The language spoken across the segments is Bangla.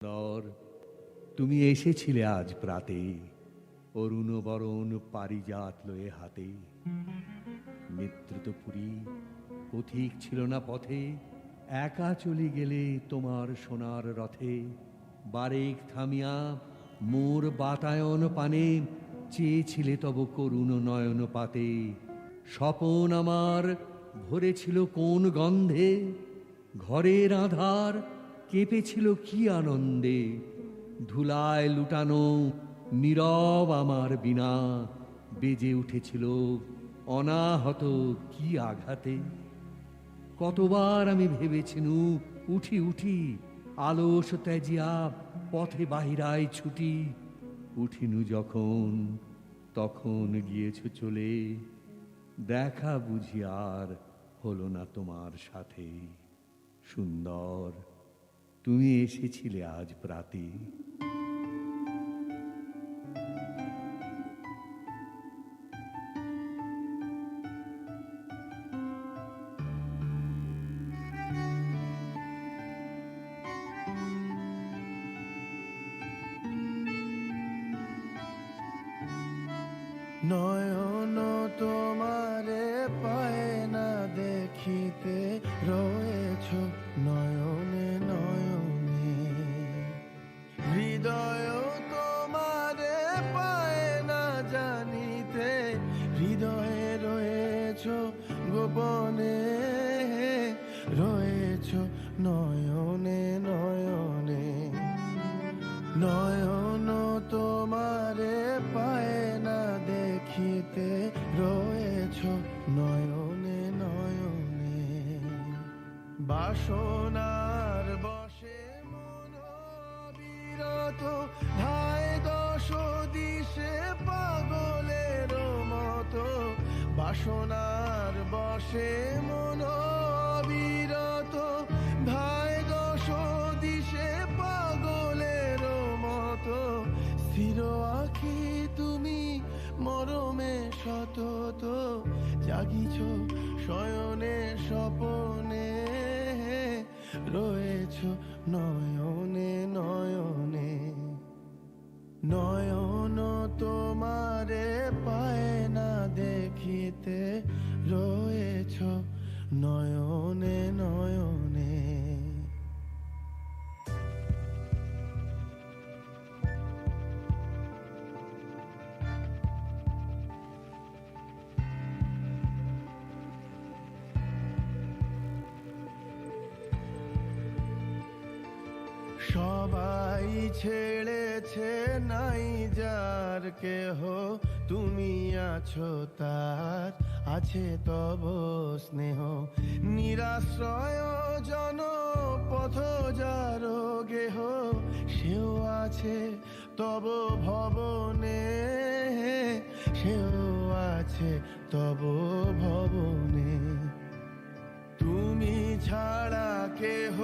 নর, তুমি এসেছিলে আজ প্রাতে, অরুণ বরণ পারিজাত লয়ে হাতে। নেতৃত্বপুরী পথিক ছিল না পথে, একা চলে গেলে তোমার সোনার রথে। বারেক থামিয়া মোর বাতায়ন পানে, চেয়েছিলে তব করুণ নয়ন পাতে। স্বপন আমার ভরেছিল কোন গন্ধে, ঘরের আধার কেঁপেছিল কি আনন্দে। ধুলায় লুটানো নীরব আমার বিনা, বেজে উঠেছিল অনাহত কি আঘাতে। কতবার আমি ভেবেছিনু উঠি উঠি, আলস ত্যাজিয়া পথে বাহিরায় ছুটি। উঠিনু যখন তখন গিয়েছ চলে, দেখা বুঝি আর হলো না তোমার সাথে। সুন্দর, তুমি এসেছিলে আজ প্রাতে। নয়ন তোমারে পায় না দেখিতে, রয়েছ নয়নে নয়নে। হৃদয় তোমারে পায় না জানিতে, হৃদয়ে রয়েছ গোপনে। রয়েছ নয়নে নয়নে। নয়ন তোমারে পায় না দেখিতে, রয়েছ নয়নে নয়নে। বাসনার বশে মন বিরত, ধায় দশ দিশে পাগলের মতো। বাসনার বশে মন বিরত, ধায় দশ দিশে পাগলের মতো। স্থির আঁখি তুমি মরমে সতত, জাগিছ শয়নে স্বপনে। রয়েছ নয়নে নয়নে। নয়ন তোমারে পায় না দেখিতে, রয়েছ নয়নে নয়নে। সবাই ছেড়েছে নাই যার কেহ, তুমি আছো তার, আছে তব স্নেহ। নিরাশ্রয় জন পথ যার গেহ, সেও আছে তব ভবনে। সেও আছে তব ভবনে। তুমি ছাড়া কেহ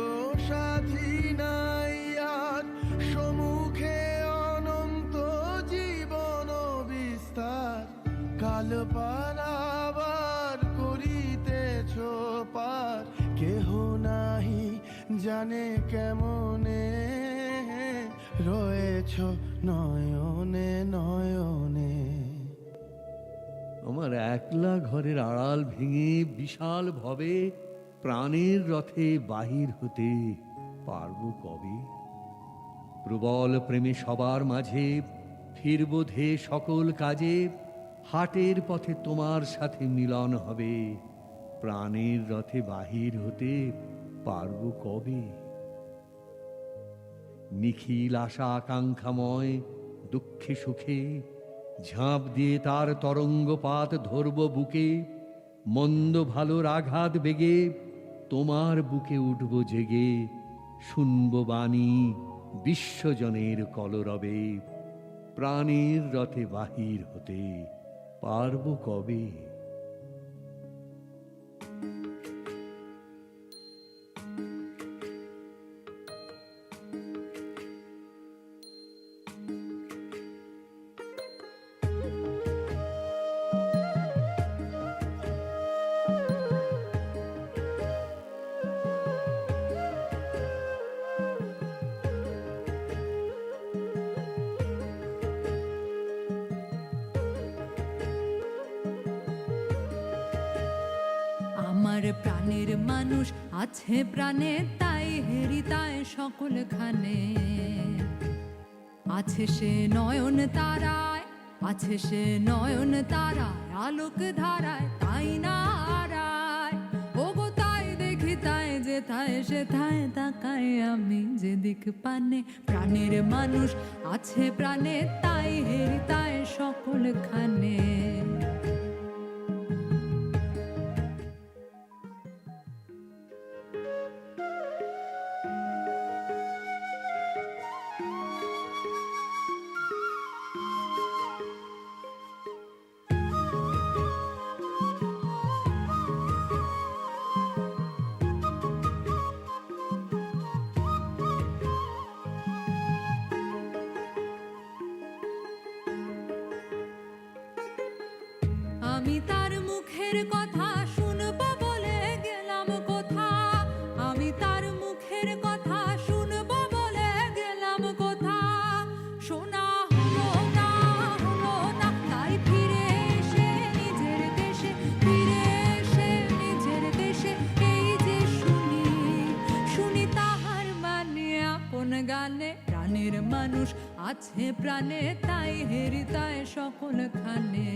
সাথী নাই আর, সম্মুখে অনন্ত জীবন বিস্তার। কাল পারাবার করিতেছ পার, কেহ নাহি জানে কেমনে। রয়েছ নয়নে নয়নে। আমার একলা ঘরের আড়াল ভেঙে বিশাল ভবে, প্রাণের রথে বাহির হতে পারবো কবে। প্রবল প্রেমে সবার মাঝে ফিরব ধে সকল কাজে, হাটের পথে তোমার সাথে মিলন হবে। প্রাণের রথে বাহির হতে পারবো কবে। নিখিল আশা আকাঙ্ক্ষাময় দুঃখে সুখে, ঝাঁপ দিয়ে তার তরঙ্গপাত ধরব বুকে। মন্দ ভালোর আঘাত বেগে, তোমার বুকে উঠব জেগে। শুনব বাণী বিশ্বজনের কলরবে, প্রাণের রথে বাহির হতে পারবো কবে। আমার প্রাণের মানুষ আছে প্রাণে, তাই হেরিতায় সকল খানে। আছে সে নয়ন তারায়, আছে সে নয়ন তারায়, আলোক ধারায়, তাই না হারায়। ওগো তাই দেখি তাই যেথায় সেথায় তাকাই আমি যেদিক পানে। প্রাণের মানুষ আছে প্রাণে, তাই হেরিতায় সকল খানে। আমি তার মুখের কথা শুনবো বলে গেলাম কোথা, আমি তার মুখের কথা শুনবো বলে গেলাম কোথা। শোনা হলো না, হলো না, তাই ফিরে এসে নিজের দেশে, ফিরে এসে নিজের দেশে এই যে শুনি, শুনি তাহার মানে আপন গানে। প্রাণের মানুষ আছে প্রাণে, তাই হেরিতায় সকল খানে।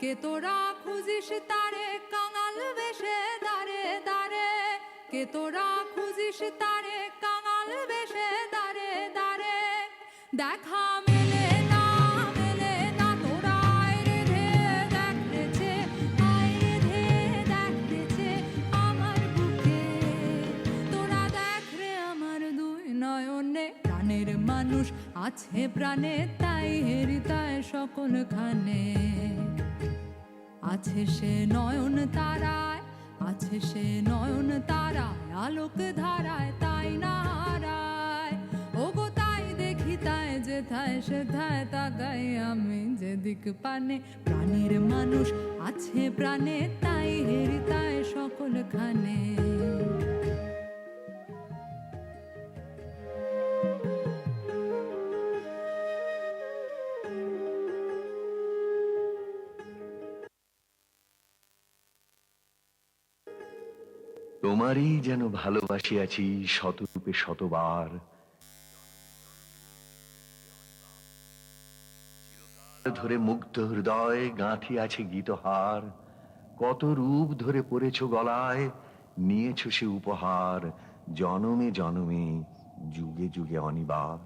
কে তোরা খুঁজিস তারে কাঙাল বেশে দাঁড়ে দাঁড়ে, কে তোরা খুঁজিস তারে কাঙাল বেশে দাঁড়ে দাঁড়ে। দেখা মেলে না, মেলে না, তোরা আয় রে দেখতেছে, আয় রে দেখতেছে আমার বুকে। তোরা দেখ রে আমার দুই নয়নে। প্রাণের মানুষ আছে প্রাণে, তাই হেরিতায় সকল খানে। আছে সে নয়ন তারায়, আছে সে নয়ন তারায়, আলোক ধারায়, তাই না হারায়। ওগো তাই দেখি তাই যেথায় সেথায় তাকাই আমি যেদিক পানে। প্রাণের মানুষ আছে প্রাণে, তাই হেরিতায় সকল খানে। তোমারই যেন ভালোবাসিয়াছি শতরূপে শতবার, ধরে মুগ্ধ হৃদয় গাঁথিয়াছে গীতহার। কত রূপ ধরে পড়েছ গলায়, নিয়েছ সে উপহার, জনমে জনমে যুগে যুগে অনিবার।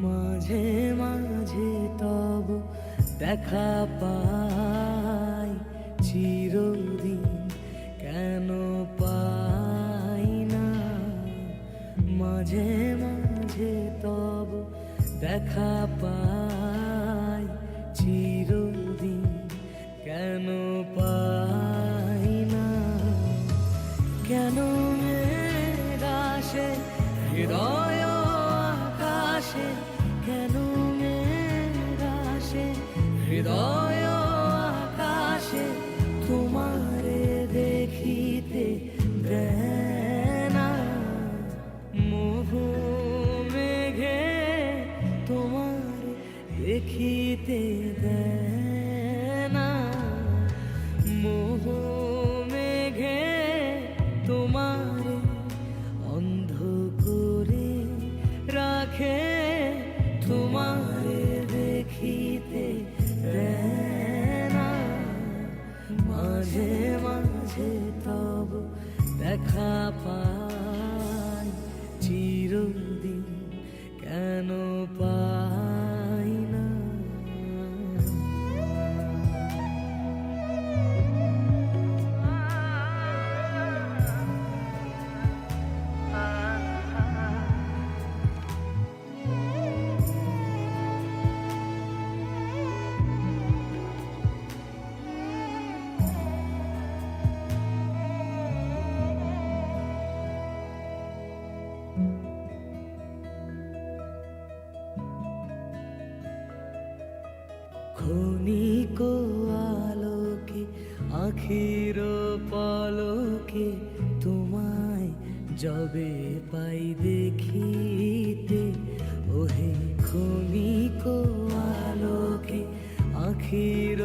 মাঝে মাঝে তব দেখা পাই, চিরদিন কেন পাই না। মাঝে মাঝে তব দেখা পাই, চিরদিন কেন পাই না। কেন মেঘাসে হৃদয় আকাশে, কেন মেঘাসে হৃদয় আকাশে, তোমারে দেখিতে দেয় না। মোহ মেঘে তোমারে দেখিতে দেয় না। মোহ মেঘে তোমারে অন্ধ করে রাখে, তোমারে দেখিতে দেয় না। মাঝে মাঝে তব দেখা পাই, চিরদিন কেন পাই না। আলোকে আখির পলকে তোমায় যবে পাই দেখিতে, ওহে ক্ষণিক আলোকে আখির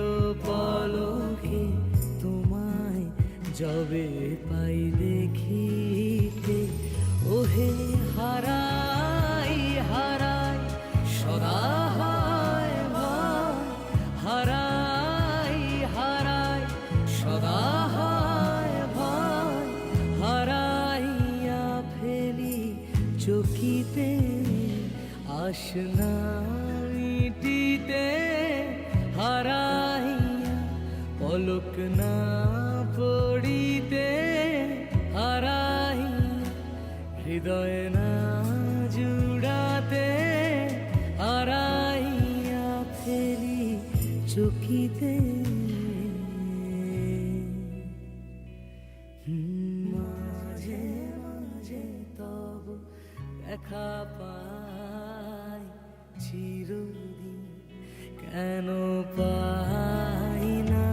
পলকে তোমায় যবে পাই দেখিতে, ওহে হারাই হারাই সদা হয় ভয়, হারাই হারাই সদা হয় ভয়, হারাইয়া ফেলি চকিতে আসনা মিটিতে, হারাইয়া পলক না পড়িতে, হারাইয়া হৃদয় না জুড়াতে, হারাইয়া ফেলি চকিতে। মাঝে মাঝে তব দেখা পাই চিরদিন কেন পাই না।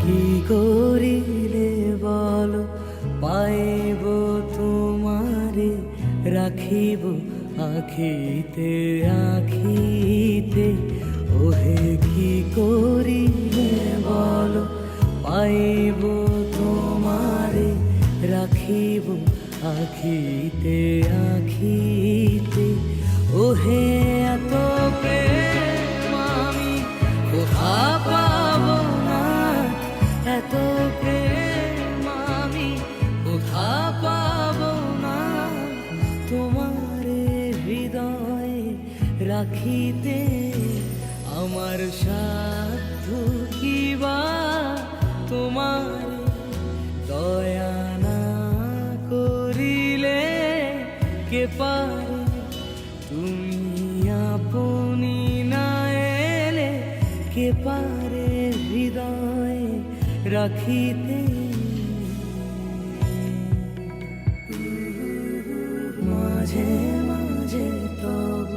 কি করিলে বলো পাইব তোমারে, রাখিব আখিতে আখিতে, ওহে কি করিলে বলো পাইব তোমারে, রাখিব আখিতে আখিতে, ওহে এত প্রেম আমি কোথা পাব না, এত প্রেম আমি কোথা পাব না, তোমারে হৃদয়ে রাখিতে আমার সাধ্য কিবা, তোমার দয়া না করিলে কে পারে, তুমি আপনি না এলে কে পারে হৃদয়ে রাখিতে। মাঝে মাঝে তব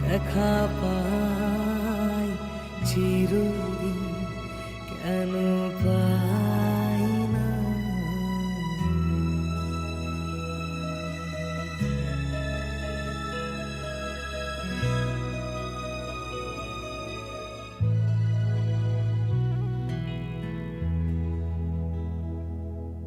দেখা পাই চির